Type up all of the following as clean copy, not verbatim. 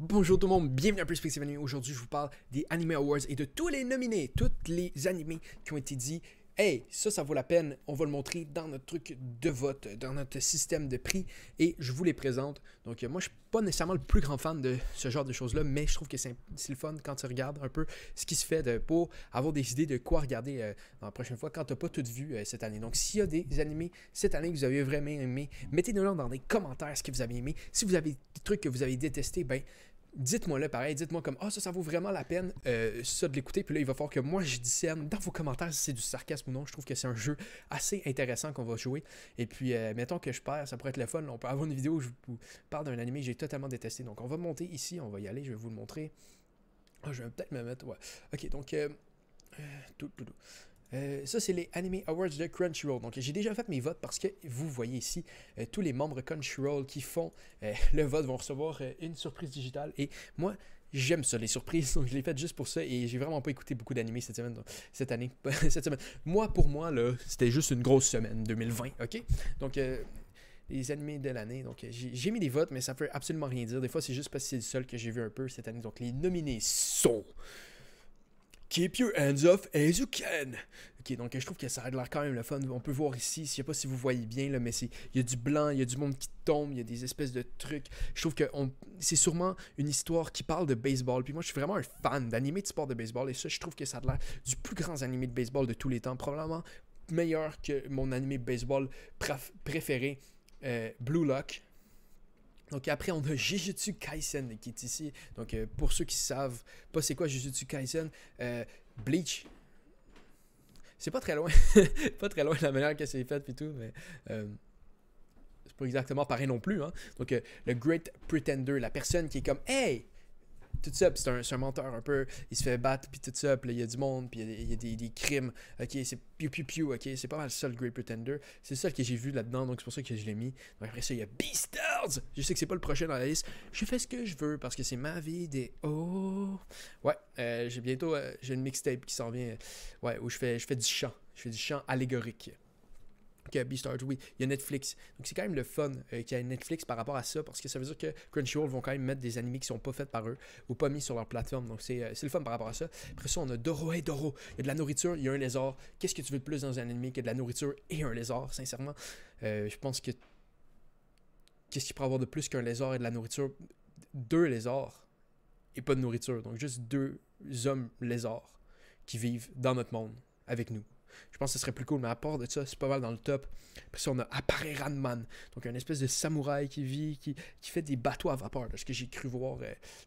Bonjour tout le monde, bienvenue à Perspective Anime. Aujourd'hui, je vous parle des Anime Awards et de tous les nominés, tous les animés qui ont été dit. Hey, ça vaut la peine, on va le montrer dans notre truc de vote, dans notre système de prix, et je vous les présente. Donc moi, je suis pas nécessairement le plus grand fan de ce genre de choses-là, mais je trouve que c'est le fun quand tu regardes un peu ce qui se fait pour avoir des idées de quoi regarder dans la prochaine fois quand tu n'as pas tout vu cette année. Donc s'il y a des animés cette année que vous avez vraiment aimé, mettez-nous dans les commentaires ce que vous avez aimé. Si vous avez des trucs que vous avez détestés, ben dites-moi là pareil, dites-moi comme ça vaut vraiment la peine ça de l'écouter, puis là il va falloir que moi je discerne dans vos commentaires si c'est du sarcasme ou non. Je trouve que c'est un jeu assez intéressant qu'on va jouer, et puis mettons que je perds, ça pourrait être le fun, on peut avoir une vidéo où je vous parle d'un anime que j'ai totalement détesté. Donc on va monter ici, on va y aller, je vais vous le montrer. Je vais peut-être me mettre, ouais, ok, donc ça, c'est les Anime Awards de Crunchyroll. Donc, j'ai déjà fait mes votes parce que vous voyez ici, tous les membres Crunchyroll qui font le vote vont recevoir une surprise digitale. Et moi, j'aime ça, les surprises. Donc, je l'ai fait juste pour ça. Et j'ai vraiment pas écouté beaucoup d'animés cette semaine, cette année. Cette semaine. Pour moi, là, c'était juste une grosse semaine 2020. Ok? Donc, les animés de l'année. Donc, j'ai mis des votes, mais ça peut absolument rien dire. Des fois, c'est juste parce que c'est le seul que j'ai vu un peu cette année. Donc, les nominés sont Keep Your Hands Off Eizouken. Ok, donc je trouve que ça a l'air quand même le fun. On peut voir ici, je sais pas si vous voyez bien, là, mais il y a du blanc, il y a du monde qui tombe, il y a des espèces de trucs. Je trouve que c'est sûrement une histoire qui parle de baseball. Puis moi, je suis vraiment un fan d'animé de sport de baseball. Et ça, je trouve que ça a l'air du plus grand animé de baseball de tous les temps. Probablement meilleur que mon animé de baseball préféré, Blue Lock. Donc après, on a Jujutsu Kaisen qui est ici. Donc pour ceux qui savent pas c'est quoi Jujutsu Kaisen, Bleach, c'est pas très loin. Pas très loin de la manière que c'est fait et tout, mais c'est pas exactement pareil non plus. Hein? Donc le Great Pretender, la personne qui est comme « Hey! » Tout ça, puis c'est un menteur un peu, il se fait battre, puis tout ça, puis il y a du monde, puis il y a des crimes, ok, c'est piou, ok, c'est pas mal ça le Great Pretender, c'est ça que j'ai vu là-dedans, donc c'est pour ça que je l'ai mis. Donc après ça, il y a Beastars, je sais que c'est pas le prochain dans la liste, je fais ce que je veux, parce que c'est ma vidéo. Ouais, j'ai une mixtape qui s'en vient, ouais, où je fais du chant allégorique. Que Beastars, oui, il y a Netflix. Donc c'est quand même le fun qu'il y ait Netflix par rapport à ça, parce que ça veut dire que Crunchyroll vont quand même mettre des animés qui sont pas faits par eux ou pas mis sur leur plateforme. Donc c'est le fun par rapport à ça. Après ça, on a Doro et Doro. Il y a de la nourriture, il y a un lézard. Qu'est-ce que tu veux de plus dans un animé que de la nourriture et un lézard, sincèrement? Je pense que qu'est-ce qu'il pourrait avoir de plus qu'un lézard et de la nourriture? Deux lézards et pas de nourriture. Donc juste deux hommes lézards qui vivent dans notre monde avec nous. Je pense que ce serait plus cool, mais à part de ça, c'est pas mal dans le top. Puis ça, on a Appare Ranman, donc un espèce de samouraï qui vit, qui fait des bateaux à vapeur. Ce que j'ai cru voir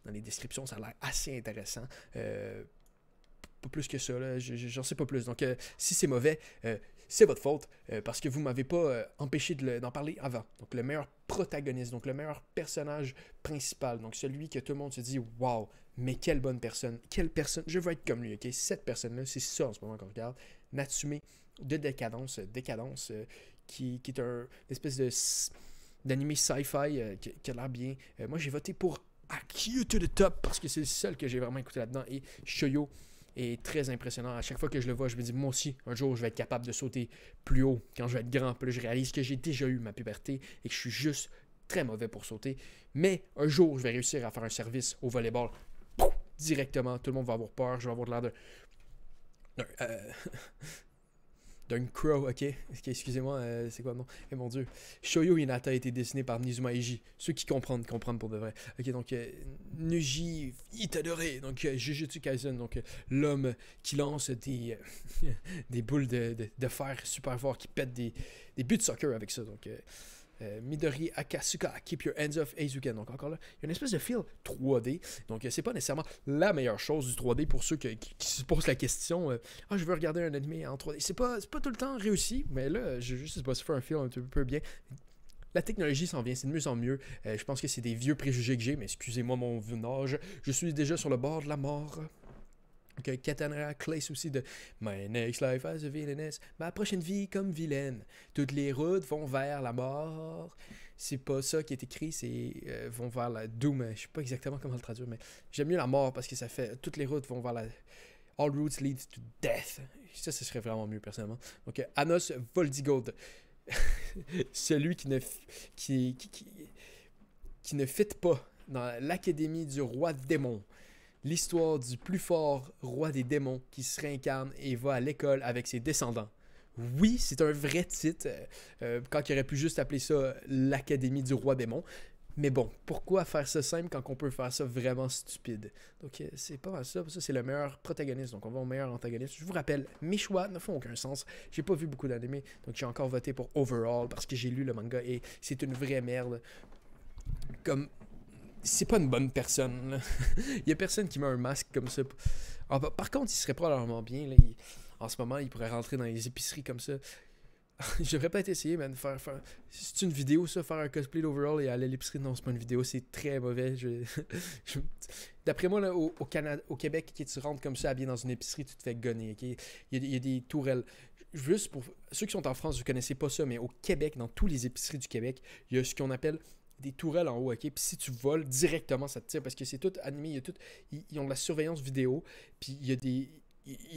dans les descriptions, ça a l'air assez intéressant. Pas plus que ça, là, j'en sais pas plus. Donc si c'est mauvais, c'est votre faute, parce que vous m'avez pas empêché d'en parler avant. Donc le meilleur protagoniste, donc le meilleur personnage principal, donc celui que tout le monde se dit « Wow, mais quelle bonne personne, je veux être comme lui, ok? » Cette personne-là, c'est ça en ce moment qu'on regarde. Natsume de Décadence, qui est une espèce d'anime sci-fi qui a l'air bien. Moi, j'ai voté pour Akio to the Top parce que c'est le seul que j'ai vraiment écouté là-dedans. Et Shoyo est très impressionnant. À chaque fois que je le vois, je me dis, moi aussi, un jour, je vais être capable de sauter plus haut quand je vais être grand. Puis là, je réalise que j'ai déjà eu ma puberté et que je suis juste très mauvais pour sauter. Mais un jour, je vais réussir à faire un service au volleyball directement. Tout le monde va avoir peur. Je vais avoir de l'air d'un crow, ok? Excusez-moi, c'est quoi le nom? Eh mon dieu. Shoyo Hinata a été dessiné par Nizuma Eiji. Ceux qui comprennent pour de vrai. Ok, donc Nuji Itadori, donc Jujutsu Kaisen, donc l'homme qui lance des, des boules de fer super fort, qui pète des buts de soccer avec ça. Donc Midori Akasuka, Keep Your Hands Off Eizouken. Donc encore là, il y a une espèce de feel 3D. Donc c'est pas nécessairement la meilleure chose du 3D pour ceux qui se posent la question je veux regarder un anime en 3D. C'est pas tout le temps réussi, mais là, je sais pas, ça fait un feel un peu bien. La technologie s'en vient, c'est de mieux en mieux. Je pense que c'est des vieux préjugés que j'ai, mais excusez-moi mon âge. Je suis déjà sur le bord de la mort. Okay, Katana Clace aussi de My next life as a villainess. Ma prochaine vie comme vilaine. Toutes les routes vont vers la mort. C'est pas ça qui est écrit, c'est vont vers la doom. Je sais pas exactement comment le traduire, mais j'aime mieux la mort parce que ça fait toutes les routes vont vers la All routes lead to death. Ça, ce serait vraiment mieux personnellement. Donc Anos Voldigold. Celui qui ne fit pas dans l'Académie du roi démon. L'histoire du plus fort roi des démons qui se réincarne et va à l'école avec ses descendants. Oui, c'est un vrai titre, quand il aurait pu juste appeler ça l'Académie du roi démon. Mais bon, pourquoi faire ça simple quand on peut faire ça vraiment stupide? Donc c'est pas mal ça. Ça, c'est le meilleur protagoniste. Donc on va au meilleur antagoniste. Je vous rappelle, mes choix ne font aucun sens. J'ai pas vu beaucoup d'animés. Donc j'ai encore voté pour Overall parce que j'ai lu le manga et c'est une vraie merde. Comme... C'est pas une bonne personne. Là. Il y a personne qui met un masque comme ça. Par contre, il serait probablement bien. Là, en ce moment, il pourrait rentrer dans les épiceries comme ça. Je devrais peut-être essayer, man, faire... C'est une vidéo, ça, faire un cosplay d'Overall et aller à l'épicerie. Non, c'est pas une vidéo, c'est très mauvais. D'après moi, là, au Canada, au Québec, tu rentres comme ça, habillé dans une épicerie, tu te fais gonner, ok? Il y a des tourelles. Juste pour ceux qui sont en France, vous connaissez pas ça, mais au Québec, dans toutes les épiceries du Québec, il y a ce qu'on appelle des tourelles en haut, ok? Puis si tu voles directement, ça te tire, parce que c'est tout animé, ils ont de la surveillance vidéo, puis il y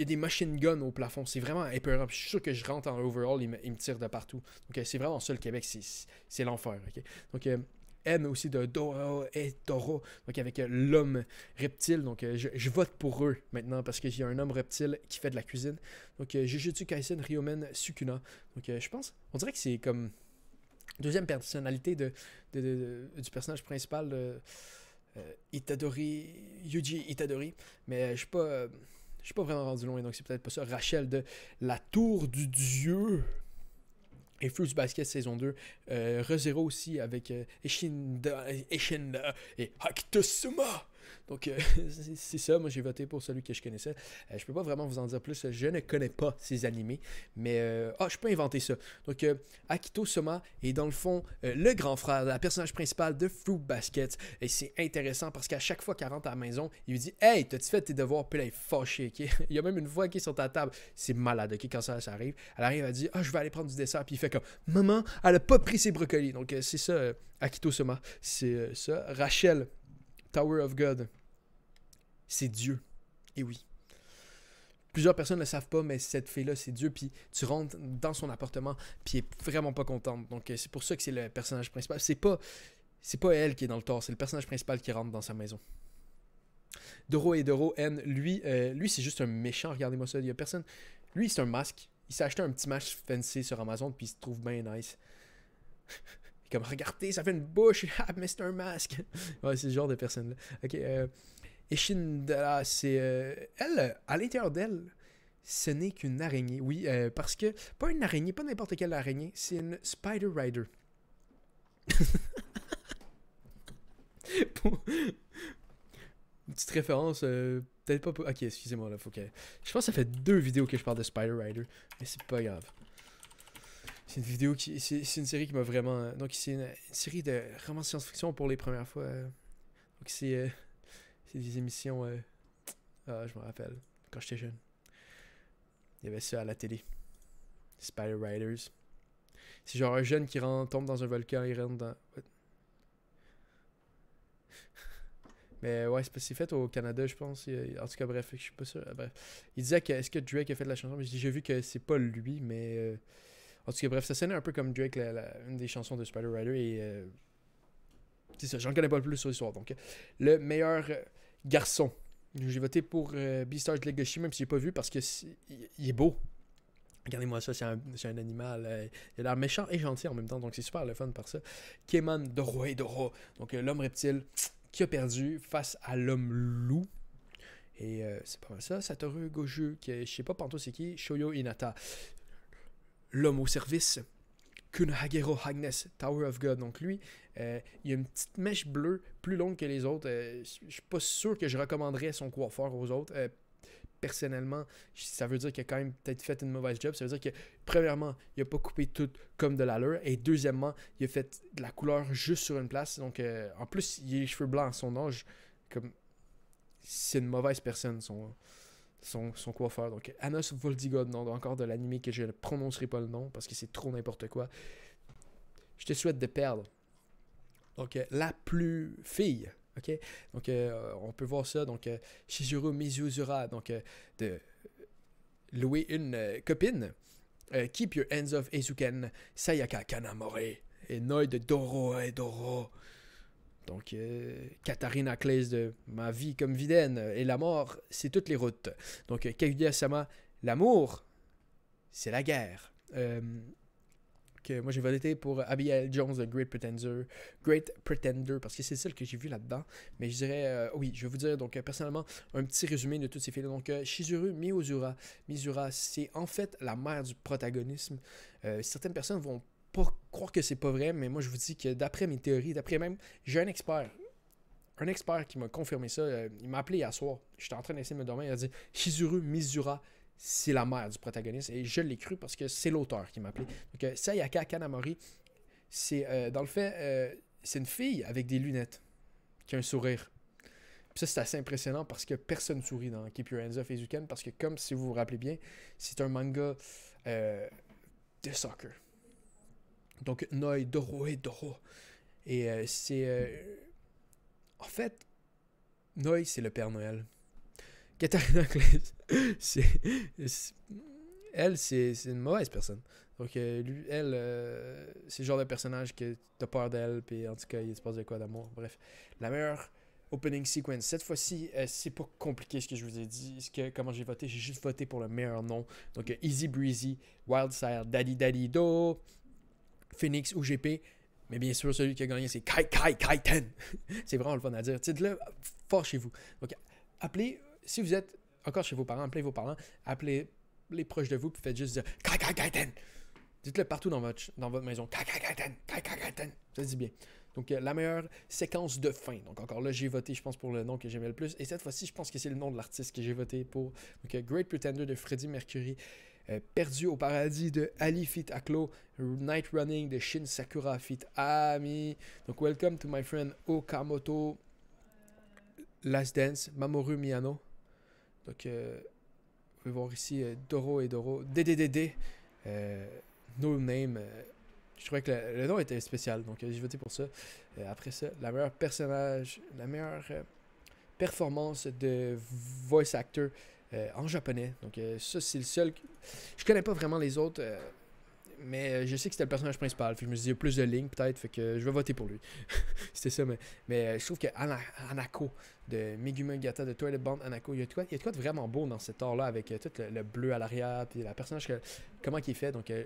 a des machine guns au plafond. C'est vraiment épeurant. Puis je suis sûr que je rentre en overall, il me tire de partout. Donc c'est vraiment ça le Québec, c'est l'enfer. Okay? Donc N aussi de Dora et Dora, donc avec l'homme reptile. Donc je vote pour eux maintenant parce qu'il y a un homme reptile qui fait de la cuisine. Donc Jujutsu Kaisen Ryomen Sukuna. Donc je pense, on dirait que c'est comme deuxième personnalité du personnage principal de Itadori, Yuji Itadori. Mais je suis pas. Je suis pas vraiment rendu loin, donc c'est peut-être pas ça. Rachel de La Tour du Dieu. Et Fruits Basket saison 2. ReZero aussi avec Ishinda et Hakitosuma. Donc c'est ça, moi j'ai voté pour celui que je connaissais. Je peux pas vraiment vous en dire plus, je ne connais pas ces animés. Mais je peux inventer ça. Donc Akito Soma est dans le fond le grand frère, la personnage principal de Fruit Basket. Et c'est intéressant parce qu'à chaque fois qu'elle rentre à la maison, il lui dit « Hey, t'as-tu fait tes devoirs? » Puis là, il est fâché. Okay? Il y a même une fois qui est sur ta table. C'est malade, ok, quand ça arrive. Elle arrive, elle dit « Je vais aller prendre du dessert. » Puis il fait comme « Maman, elle a pas pris ses brocolis. » Donc c'est ça, Akito Soma. C'est ça. Rachel, Tower of God. C'est Dieu. Et oui. Plusieurs personnes ne le savent pas, mais cette fille-là, c'est Dieu. Puis tu rentres dans son appartement, puis elle est vraiment pas contente. Donc c'est pour ça que c'est le personnage principal. C'est pas elle qui est dans le tort, c'est le personnage principal qui rentre dans sa maison. Doro et Doro N, lui c'est juste un méchant. Regardez-moi ça. Il y a personne. Lui, c'est un masque. Il s'est acheté un petit masque fancy sur Amazon, puis il se trouve bien nice. Comme, regardez, ça fait une bouche. Ah, mais c'est un masque. Ouais, c'est ce genre de personne-là. Ok, Ishinda, c'est... elle, à l'intérieur d'elle, ce n'est qu'une araignée. Oui, parce que... Pas une araignée, pas n'importe quelle araignée. C'est une Spider Rider. Une petite référence, peut-être pas... Ok, excusez-moi, là, faut que... Je pense que ça fait 2 vidéos que je parle de Spider Rider, mais c'est pas grave. C'est une vidéo qui... C'est une série qui m'a vraiment... Donc, c'est une série de romans de science-fiction pour les premières fois. Donc, c'est des émissions... je me rappelle, quand j'étais jeune. Il y avait ça à la télé. Spider Riders. C'est genre un jeune qui tombe dans un volcan, il rentre dans... Mais ouais, c'est fait au Canada, je pense. En tout cas, bref, je suis pas sûr. Bref. Il disait que est-ce que Drake a fait de la chanson, mais j'ai vu que c'est pas lui, mais... En tout cas, bref, ça sonnait un peu comme Drake, une des chansons de Spider Rider, et... c'est ça, j'en connais pas le plus sur l'histoire. Donc, le meilleur garçon. J'ai voté pour Beastars Legacy, même si j'ai pas vu, parce que il est beau. Regardez-moi ça, c'est un animal. Il a l'air méchant et gentil en même temps, donc c'est super le fun par ça. Keman Doro et Doro, donc l'homme reptile qui a perdu face à l'homme loup. Et c'est pas mal ça. Satoru Goju, qui je sais pas pantoute c'est qui. Shoyo Inata, l'homme au service. Kunhagero Agnes, Tower of God. Donc lui, il a une petite mèche bleue plus longue que les autres. Je suis pas sûr que je recommanderais son coiffeur aux autres. Personnellement, ça veut dire qu'il a quand même peut-être fait une mauvaise job. Ça veut dire que, premièrement, il a pas coupé tout comme de l'allure. Et deuxièmement, il a fait de la couleur juste sur une place. Donc, en plus, il a les cheveux blancs à son âge. Comme, c'est une mauvaise personne, son coiffeur. Donc, Anos Voldigod, nom encore de l'anime que je ne prononcerai pas le nom parce que c'est trop n'importe quoi. Je te souhaite de perdre. Donc, la plus fille. Ok, donc on peut voir ça. Donc, Shizuru Mizuzura, donc de louer une copine. Keep Your Hands Off Eizouken, Sayaka Kanamori et Noi de Doro et Doro. Donc, Katharina Claes de Ma vie comme vilaine et la mort, c'est toutes les routes. Donc, Kaguya-sama, l'amour, c'est la guerre. Moi, j'ai voté pour Abigail Jones de Great Pretender, parce que c'est celle que j'ai vue là-dedans. Mais je dirais, oui, je vais vous dire, donc, personnellement, un petit résumé de toutes ces filles. Donc, Shizuru Mizura. Mizura, c'est en fait la mère du protagonisme. Certaines personnes vont pas croire que c'est pas vrai, mais moi, je vous dis que d'après mes théories, d'après même, j'ai un expert qui m'a confirmé ça. Il m'a appelé hier soir. J'étais en train d'essayer de me dormir. Il a dit Shizuru Mizura, c'est la mère du protagoniste. Et je l'ai cru parce que c'est l'auteur qui m'a appelé. Donc, Sayaka Kanamori, c'est dans le fait, c'est une fille avec des lunettes qui a un sourire. Puis ça, c'est assez impressionnant parce que personne sourit dans Keep Your Hands Off Eizouken. Parce que, comme si vous vous rappelez bien, c'est un manga de soccer. Donc, Noi, Doro et Doro. Et en fait, Noi, c'est le Père Noël. Katharina Claes, elle, c'est une mauvaise personne. Donc, elle, c'est le genre de personnage que t'as peur d'elle, puis en tout cas, il se passe de quoi d'amour. Bref, la meilleure opening sequence. Cette fois-ci, c'est pas compliqué ce que je vous ai dit. Comment j'ai voté, j'ai juste voté pour le meilleur nom. Donc, Easy Breezy, Wildsire, Daddy Daddy Do, Phoenix UGP. Mais bien sûr, celui qui a gagné, c'est Kaiten. C'est vraiment le fun à dire. Dites-le fort chez vous. Donc, appelez. Si vous êtes encore chez vos parents, appelez vos parents, appelez les proches de vous, puis faites juste dire Kaiten. Dites-le partout dans votre maison. Kaiten. Ça se dit bien. Donc, la meilleure séquence de fin. Donc, encore là, j'ai voté, je pense, pour le nom que j'aimais le plus. Et cette fois-ci, je pense que c'est le nom de l'artiste que j'ai voté pour. Donc, Great Pretender de Freddie Mercury. Perdu au paradis de Ali Fit Aklo. Night Running de Shin Sakura Fit Ami. Donc, Welcome to my friend Okamoto. Last Dance, Mamoru Miyano. Donc, vous pouvez voir ici Doro et Doro. DDDD. No Name. Je trouvais que le nom était spécial. Donc, j'ai voté pour ça. Après ça, la meilleure performance de voice actor en japonais. Donc, ça, c'est le seul. Je connais pas vraiment les autres. Mais je sais que c'était le personnage principal. Fait que je me disais, il y a plus de lignes peut-être. Fait que je vais voter pour lui. C'était ça. Mais je trouve que Anako de Megumi Gata de Toilet Bond Anako, il y a de quoi de vraiment beau dans cet art-là avec tout le bleu à l'arrière. Puis la personnage, comment il est fait. Donc, je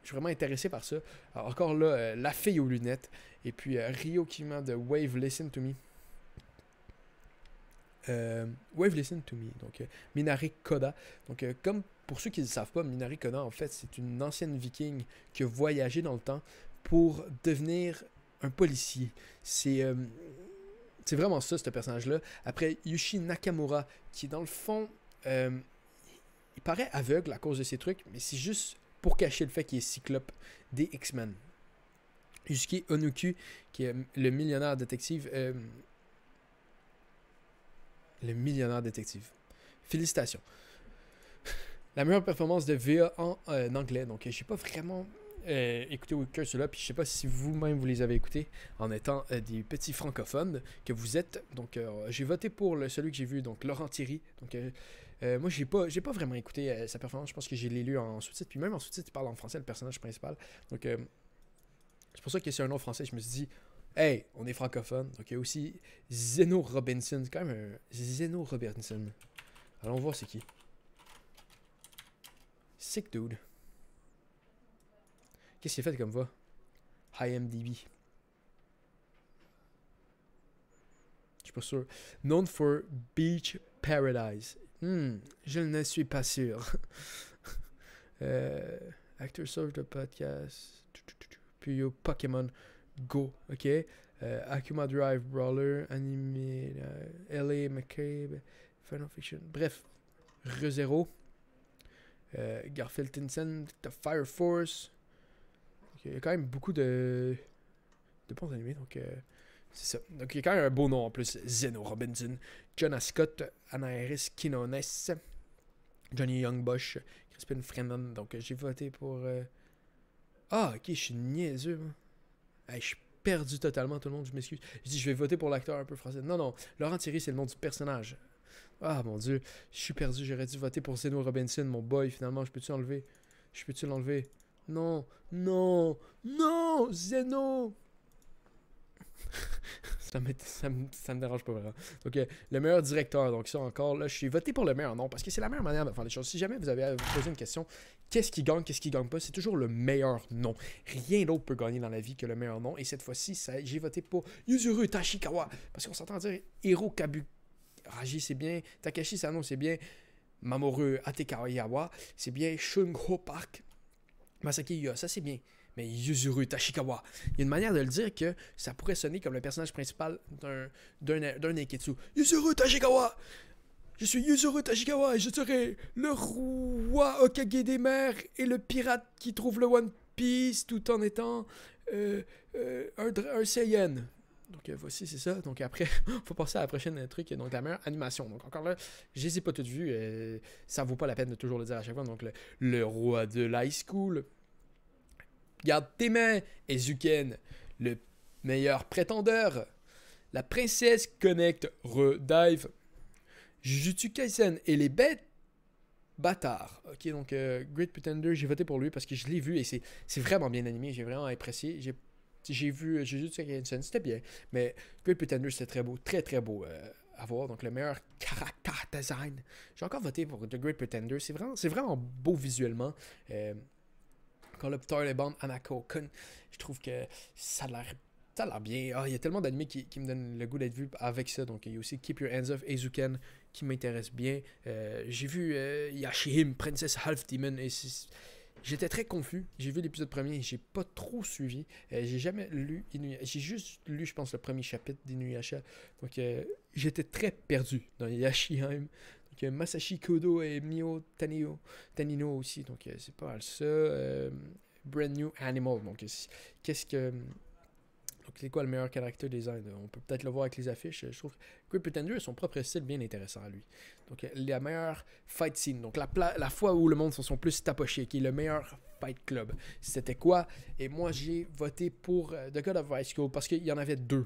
suis vraiment intéressé par ça. Alors, encore là, la fille aux lunettes. Et puis Ryo Kima de Wave Listen to Me. Wave Listen to Me. Donc, Minari Koda. Donc, comme pour ceux qui ne le savent pas, Minari Koda, en fait, c'est une ancienne viking qui a voyagé dans le temps pour devenir un policier. C'est vraiment ça, ce personnage-là. Après, Yushi Nakamura, qui, dans le fond, il paraît aveugle à cause de ces trucs, mais c'est juste pour cacher le fait qu'il est cyclope des X-Men. Yusuke Onuku, qui est le millionnaire détective. Le millionnaire détective. Félicitations. La meilleure performance de VA en anglais. Donc, j'ai pas vraiment écouté aucun de ceux-là. Puis, je sais pas si vous-même vous les avez écoutés en étant des petits francophones que vous êtes. Donc, j'ai voté pour celui que j'ai vu, donc Laurent Thierry. Donc, moi, j'ai pas vraiment écouté sa performance. Je pense que j'ai lu en sous-titres. Puis, même en sous-titres, il parle en français, le personnage principal. Donc, c'est pour ça que c'est un nom français. Je me suis dit, hey, on est francophone. Donc, il y a aussi Zeno Robinson. C'est quand même un Zeno Robinson. Allons voir c'est qui. Sick dude. Qu'est-ce qu'il a fait comme voix? IMDb. Je suis pas sûr. Known for Beach Paradise. Je ne suis pas sûr. Actor Surf the Podcast. Puis Pokémon Go. Ok. Akuma Drive Brawler. Anime. LA McCabe. Final Fiction. Bref. ReZero. Garfield Tinson, The Fire Force. Il y a quand même beaucoup de bons animés, donc c'est ça. Donc il y a quand même un beau nom en plus. Zeno Robinson, Jonas Scott, Anaeris Quinones, Johnny Youngbush, Crispin Freeman. Donc j'ai voté pour... Ah, ok, je suis niaiseux. Hey, je suis perdu totalement, tout le monde, je m'excuse. Je dis, je vais voter pour l'acteur un peu français. Non, Laurent Thierry, c'est le nom du personnage. Ah, mon Dieu, je suis perdu. J'aurais dû voter pour Zeno Robinson, mon boy. Finalement, je peux-tu l'enlever? Non, Zeno! Ça me dérange pas vraiment. Donc, le meilleur directeur. Donc, ça encore, là, je suis voté pour le meilleur nom parce que c'est la meilleure manière de faire les choses. Si jamais vous avez à vous poser une question, qu'est-ce qui gagne pas, c'est toujours le meilleur nom. Rien d'autre peut gagner dans la vie que le meilleur nom. Et cette fois-ci, j'ai voté pour Yuzuru Tashikawa. Parce qu'on s'entend dire Hiro Kabukaji, c'est bien. Takashi Sano, c'est bien. Mamoru Atekayawa, c'est bien. Shungo Park. Masaki Yuasa, c'est bien. Mais Yuzuru Tashikawa, il y a une manière de le dire que ça pourrait sonner comme le personnage principal d'un Neketsu. Yuzuru Tashikawa! Je suis Yuzuru Tashikawa et je serai le roi Hokage des mers et le pirate qui trouve le One Piece tout en étant un Saiyan. Donc voici, c'est ça. Donc après, faut passer à la prochaine truc. Donc la meilleure animation. Donc encore là, je les ai pas toutes vues. Ça vaut pas la peine de toujours le dire à chaque fois. Donc le roi de l'high school. Garde tes mains, Ezuken, le meilleur prétendeur. La princesse Connect Redive. Jujutsu Kaisen et les bêtes bâtards. Ok, donc Great Pretender, j'ai voté pour lui parce que je l'ai vu et c'est vraiment bien animé. J'ai vraiment apprécié. J'ai vu Jujutsu Kaisen, c'était bien. Mais Great Pretender, c'était très beau, très très beau à voir. Donc le meilleur character design. J'ai encore voté pour The Great Pretender. C'est vraiment beau visuellement. Quand le Toilet Bound Anako-kun, je trouve que ça a l'air bien. Il y a tellement d'animés qui me donnent le goût d'être vu avec ça. Donc il y a aussi Keep Your Hands Off Eizouken qui m'intéresse bien. J'ai vu Yashihime, Princess Half Demon, et j'étais très confus. J'ai vu l'épisode premier et j'ai pas trop suivi. J'ai jamais lu Inuyasha. J'ai juste lu, je pense, le premier chapitre d'Inuyasha. Donc j'étais très perdu dans Yashihime. Masashi Kodo et Mio Tanino aussi. Donc, c'est pas mal ça. Brand New Animal. Donc, qu'est-ce que. Donc, c'est quoi le meilleur character design? On peut peut-être le voir avec les affiches. Je trouve que Great Pretender a son propre style bien intéressant à lui. Donc, la meilleure fight scene. Donc, la fois où le monde se sont plus tapochés, qui est le meilleur fight club. C'était quoi? Et moi, j'ai voté pour The God of High School parce qu'il y en avait deux.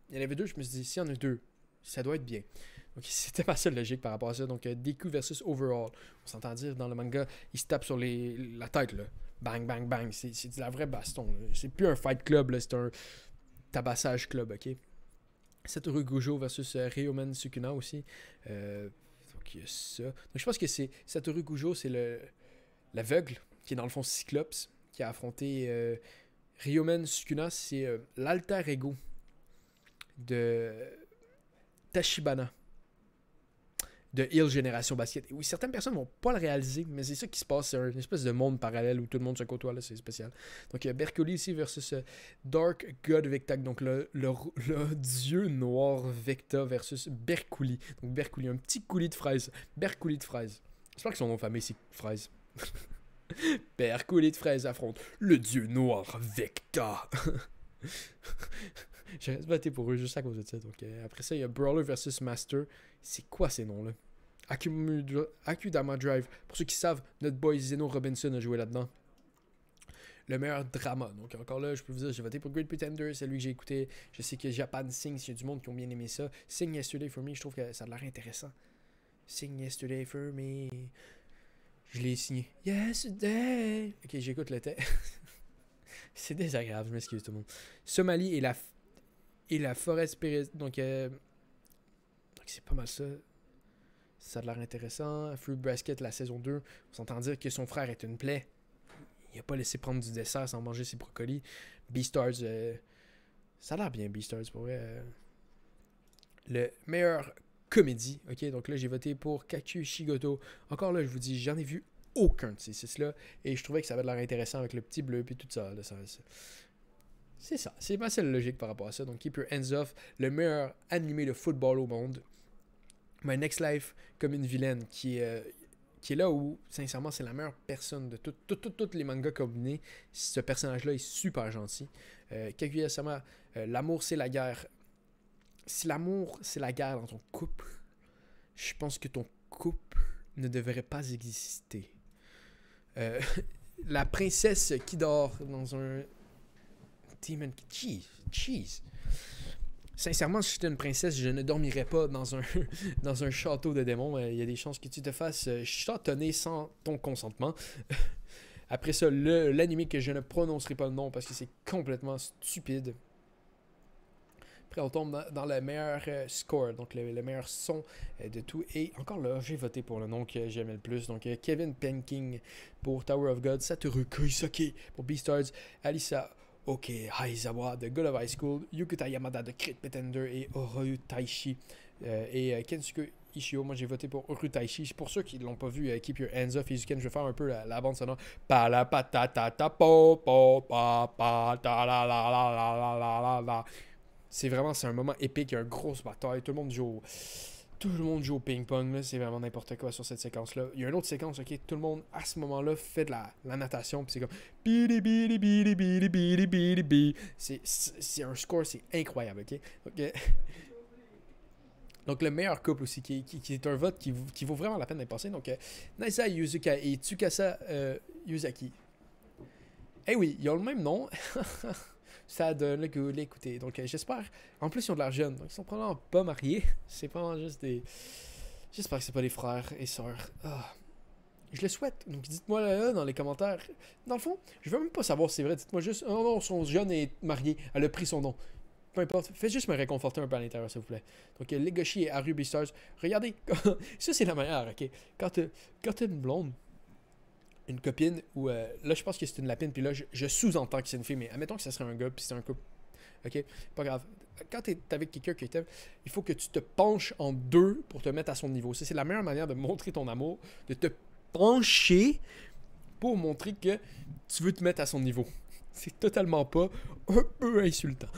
Il y en avait deux, je me suis dit, s'il y en a deux, ça doit être bien. Donc, c'était pas seule logique par rapport à ça. Donc, Deku versus Overall. On s'entend dire dans le manga, il se tape sur la tête, là. Bang, bang, bang. C'est de la vraie baston, là. C'est plus un fight club, là. C'est un tabassage club, ok? Satoru Gojo versus Ryomen Sukuna aussi. Donc, il y a ça. Donc, je pense que c'est Satoru Gojo, c'est l'aveugle, qui est dans le fond Cyclops, qui a affronté Ryomen Sukuna. C'est l'alter ego de Tachibana de Hill Génération Basket. Et oui, certaines personnes vont pas le réaliser, mais c'est ça qui se passe. C'est une espèce de monde parallèle où tout le monde se côtoie, là, c'est spécial. Donc, il y a Berkuli ici versus Dark God Vecta, donc le dieu noir Vecta versus Berkuli. Donc, Berkuli, un petit coulis de fraises. Berkuli de fraises. J'espère que son nom de famille, c'est Fraise. Berkuli de fraises affronte le dieu noir Vecta. J'ai voté pour eux juste à cause de ça. Donc, après ça, il y a Brawler versus Master. C'est quoi ces noms-là? Akudama Drive. Pour ceux qui savent, notre boy Zeno Robinson a joué là-dedans. Le meilleur drama. Donc, encore là, je peux vous dire, j'ai voté pour Great Pretender. C'est lui que j'ai écouté. Je sais que Japan Sing, il y a du monde qui ont bien aimé ça. Sing Yesterday for Me, je trouve que ça a l'air intéressant. Sing Yesterday for Me. Je l'ai signé. Yesterday. Ok, j'écoute le texte. C'est désagréable, je m'excuse tout le monde. Somalie et la forêt spirit. Donc c'est pas mal ça. Ça a l'air intéressant. Fruit Basket, la saison 2. On s'entend dire que son frère est une plaie. Il a pas laissé prendre du dessert sans manger ses brocolis. Beastars, ça a l'air bien, Beastars, pour vrai. Le meilleur comédie. Ok, donc là, j'ai voté pour Kaku Shigoto. Encore là, je vous dis, j'en ai vu aucun de ces six-là. Et je trouvais que ça avait l'air intéressant avec le petit bleu et tout ça. Là, c'est ça. C'est pas celle logique par rapport à ça. Donc, Keep Your Hands Off, le meilleur animé de football au monde. My Next Life comme une vilaine qui est là où, sincèrement, c'est la meilleure personne de tous les mangas combinés. Ce personnage-là est super gentil. Kaguya-sama, l'amour, c'est la guerre. Si l'amour, c'est la guerre dans ton couple, je pense que ton couple ne devrait pas exister. La princesse qui dort dans un Demon Cheese. Sincèrement, si j'étais une princesse, je ne dormirais pas dans un château de démons. Il y a des chances que tu te fasses chantonner sans ton consentement. Après ça, l'anime que je ne prononcerai pas le nom parce que c'est complètement stupide. Après, on tombe dans le meilleur score, donc le meilleur son de tout. Et encore là, j'ai voté pour le nom que j'aimais le plus. Donc, Kevin Penking pour Tower of God, Satoru Koisake pour Beastars, Alisa Aizawa de God of High School, Yukuta Yamada de Crit Pretender et Oroyu Taishi et Kensuke Ishio. Moi j'ai voté pour Oroyu Taishi. Pour ceux qui ne l'ont pas vu, Keep Your Hands Off Izuken, je vais faire un peu la bande sonore. Pa la pa ta ta ta po po pa pa ta la la la la la la la. C'est un moment épique, il y a une grosse bataille, tout le monde joue au ping-pong, c'est vraiment n'importe quoi sur cette séquence-là. Il y a une autre séquence, ok, tout le monde à ce moment-là fait de la natation, puis c'est comme bili bili bili bili bili bili bili. C'est un score, c'est incroyable, ok. Donc le meilleur couple aussi, qui est un vote qui vaut vraiment la peine d'être passé. Donc Naisa Yuzuka et Tsukasa Yuzaki. Eh oui, ils ont le même nom. Ça donne le goût de l'écouter. Donc j'espère. En plus, ils ont de l'air jeunes. Donc ils sont probablement pas mariés. C'est pas juste des. J'espère que c'est pas des frères et sœurs. Ah. Je le souhaite. Donc dites-moi là dans les commentaires. Dans le fond, je veux même pas savoir si c'est vrai. Dites-moi juste. Oh non, son jeune est marié. Elle a pris son nom. Peu importe. Faites juste me réconforter un peu à l'intérieur, s'il vous plaît. Donc Legoshi et Haru Beastars. Regardez. Ça, c'est la meilleure, ok? Quand t'as une blonde. Une copine ou là je pense que c'est une lapine puis là je sous-entends que c'est une fille mais admettons que ça serait un gars puis c'est un couple, ok, pas grave, quand t'es avec quelqu'un qui t'aime, il faut que tu te penches en deux pour te mettre à son niveau. Ça c'est la meilleure manière de montrer ton amour, de te pencher pour montrer que tu veux te mettre à son niveau. C'est totalement pas un peu insultant.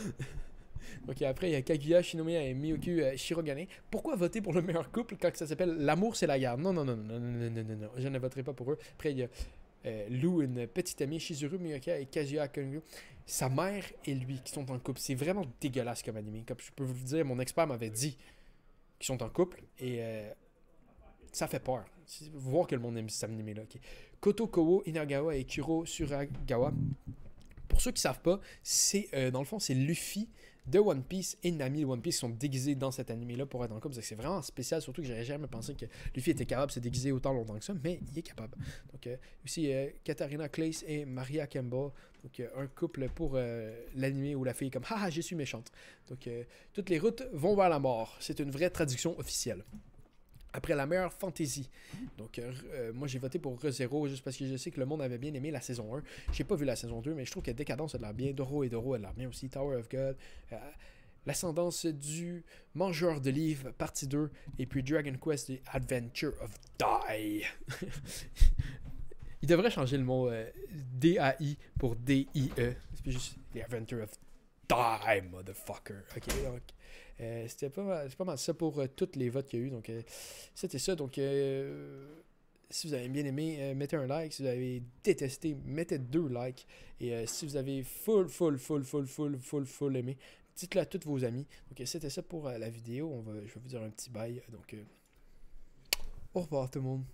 Ok, après, il y a Kaguya Shinomiya et Miyoku Shirogane. Pourquoi voter pour le meilleur couple quand ça s'appelle L'amour, c'est la guerre? Non, je ne voterai pas pour eux. Après, il y a Lou, une petite amie, Shizuru Miyoka et Kazuya Kongyu. Sa mère et lui qui sont en couple. C'est vraiment dégueulasse comme animé. Comme je peux vous le dire, mon expert m'avait dit qu'ils sont en couple et ça fait peur. Voir que le monde aime cet animé-là. Okay. Koto Kowo Inagawa et Kuro Suragawa. Pour ceux qui ne savent pas, dans le fond, c'est Luffy de One Piece et Nami de One Piece qui sont déguisés dans cet anime-là pour être en couple. C'est vraiment spécial, surtout que j'aurais jamais pensé que Luffy était capable de se déguiser autant longtemps que ça, mais il est capable. Donc, aussi, Katarina Clace et Maria Campbell. Donc, un couple pour l'anime où la fille est comme « Haha, je suis méchante ». Donc, toutes les routes vont vers la mort. C'est une vraie traduction officielle. Après la meilleure fantasy. Donc, moi, j'ai voté pour ReZero juste parce que je sais que le monde avait bien aimé la saison 1. J'ai pas vu la saison 2, mais je trouve que Décadence a de l'air bien. Doro a de l'air bien aussi. Tower of God. L'ascendance du Mangeur de livres, partie 2. Et puis Dragon Quest The Adventure of Die. Il devrait changer le mot D-A-I pour D-I-E. C'est juste The Adventure of Die, motherfucker. Ok, donc. C'était pas mal ça pour tous les votes qu'il y a eu. Donc, c'était ça. Donc, si vous avez bien aimé, mettez un like. Si vous avez détesté, mettez 2 likes. Et si vous avez full aimé, dites-le à tous vos amis. Donc, c'était ça pour la vidéo. Je vais vous dire un petit bye. Donc, au revoir tout le monde.